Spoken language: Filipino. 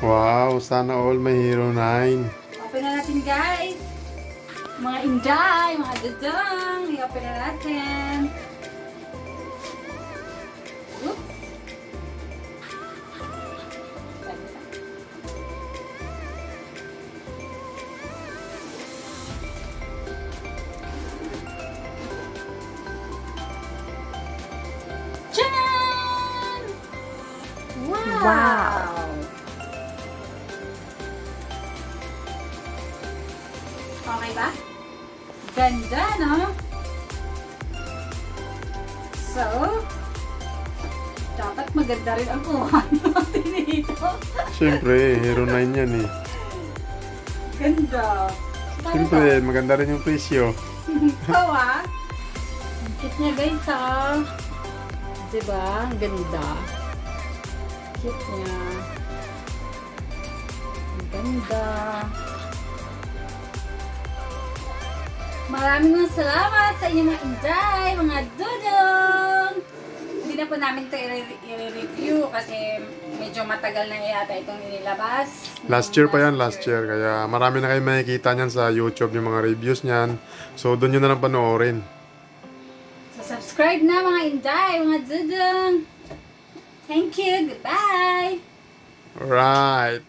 Wow, sana all may Hero 9. Open na natin, guys. Mga inday, mga dadang. I-open na natin. Oops. Tcharan! Wow! Okay ba? Ganda, no? So, dapat maganda rin ang kuha natin dito. Siyempre, Hero 9 yan eh. Ganda. Siyempre, maganda rin yung presyo. Ito ah. Ang cute niya guys ah. Diba? Ang ganda. Cute niya. Ang ganda. Maraming salamat sa inyong mga inday, mga dudong! Hindi na po namin ito i-review kasi medyo matagal na yata itong inilabas. Last year pa yan, last year. Kaya marami na kayo makikita niyan sa YouTube, yung mga reviews niyan. So, doon nyo na lang panoorin. So, subscribe na mga inday, mga dudong! Thank you! Goodbye! Alright!